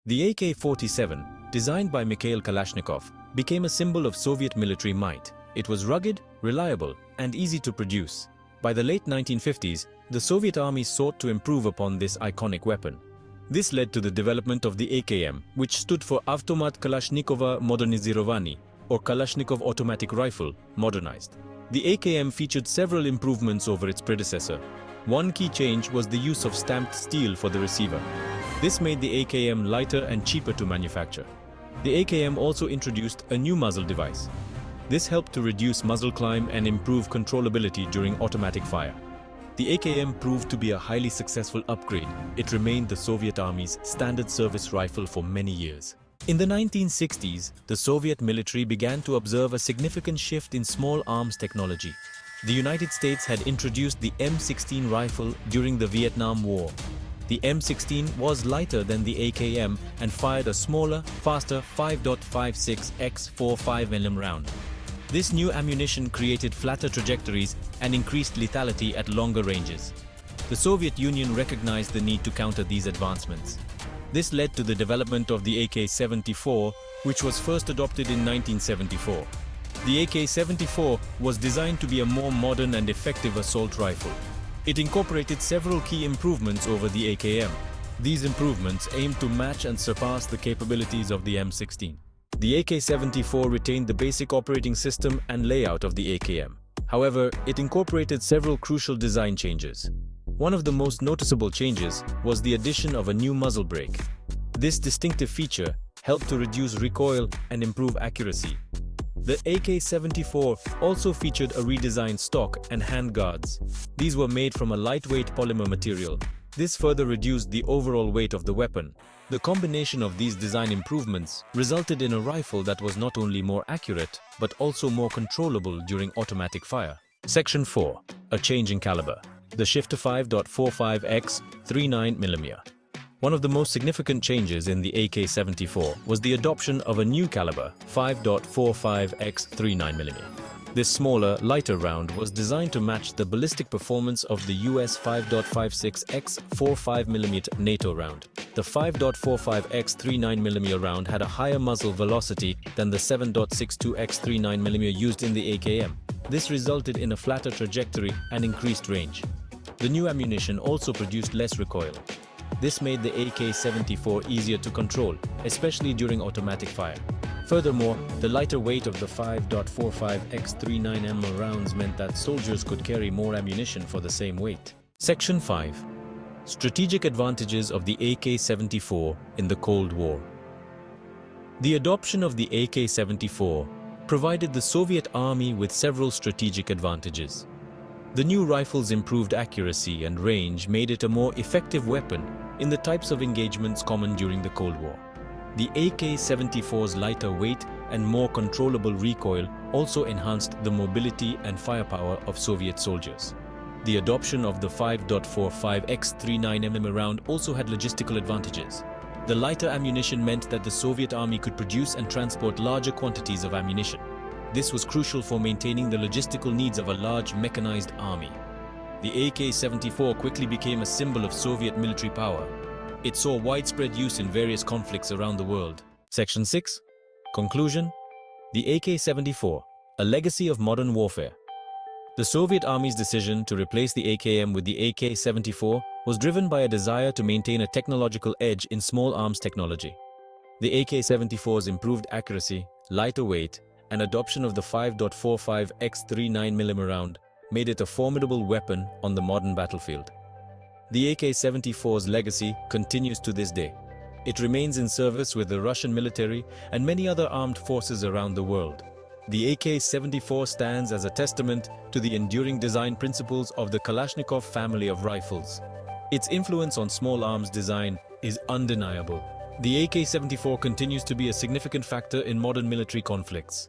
The AK-47, designed by Mikhail Kalashnikov, became a symbol of Soviet military might. It was rugged, reliable, and easy to produce. By the late 1950s, the Soviet army sought to improve upon this iconic weapon. This led to the development of the AKM, which stood for Automat Kalashnikova Modernizirovanny, or Kalashnikov Automatic Rifle, modernized. The AKM featured several improvements over its predecessor. One key change was the use of stamped steel for the receiver. This made the AKM lighter and cheaper to manufacture. The AKM also introduced a new muzzle device. This helped to reduce muzzle climb and improve controllability during automatic fire. The AKM proved to be a highly successful upgrade. It remained the Soviet Army's standard service rifle for many years. In the 1960s, the Soviet military began to observe a significant shift in small arms technology. The United States had introduced the M16 rifle during the Vietnam War. The M16 was lighter than the AKM and fired a smaller, faster 5.56 x 45mm round. This new ammunition created flatter trajectories and increased lethality at longer ranges. The Soviet Union recognized the need to counter these advancements. This led to the development of the AK-74, which was first adopted in 1974. The AK-74 was designed to be a more modern and effective assault rifle. It incorporated several key improvements over the AKM. These improvements aimed to match and surpass the capabilities of the M16. The AK-74 retained the basic operating system and layout of the AKM. However, it incorporated several crucial design changes. One of the most noticeable changes was the addition of a new muzzle brake. This distinctive feature helped to reduce recoil and improve accuracy. The AK-74 also featured a redesigned stock and handguards. These were made from a lightweight polymer material. This further reduced the overall weight of the weapon. The combination of these design improvements resulted in a rifle that was not only more accurate, but also more controllable during automatic fire. Section 4. A change in caliber. The shift to 5.45 x 39mm. One of the most significant changes in the AK-74 was the adoption of a new caliber, 5.45 x 39mm. This smaller, lighter round was designed to match the ballistic performance of the US 5.56 x 45mm NATO round. The 5.45 x 39mm round had a higher muzzle velocity than the 7.62 x 39mm used in the AKM. This resulted in a flatter trajectory and increased range. The new ammunition also produced less recoil. This made the AK-74 easier to control, especially during automatic fire. Furthermore, the lighter weight of the 5.45 x 39mm rounds meant that soldiers could carry more ammunition for the same weight. Section 5. Strategic advantages of the AK-74 in the Cold War. The adoption of the AK-74 provided the Soviet Army with several strategic advantages. The new rifle's improved accuracy and range made it a more effective weapon in the types of engagements common during the Cold War. The AK-74's lighter weight and more controllable recoil also enhanced the mobility and firepower of Soviet soldiers. The adoption of the 5.45 x 39mm round also had logistical advantages. The lighter ammunition meant that the Soviet Army could produce and transport larger quantities of ammunition. This was crucial for maintaining the logistical needs of a large mechanized army. The AK-74 quickly became a symbol of Soviet military power. It saw widespread use in various conflicts around the world. Section 6. Conclusion. The AK-74, a legacy of modern warfare. The Soviet Army's decision to replace the AKM with the AK-74 was driven by a desire to maintain a technological edge in small arms technology. The AK-74's improved accuracy, lighter weight, and adoption of the 5.45 x 39mm round made it a formidable weapon on the modern battlefield. The AK-74's legacy continues to this day. It remains in service with the Russian military and many other armed forces around the world. The AK-74 stands as a testament to the enduring design principles of the Kalashnikov family of rifles. Its influence on small arms design is undeniable. The AK-74 continues to be a significant factor in modern military conflicts.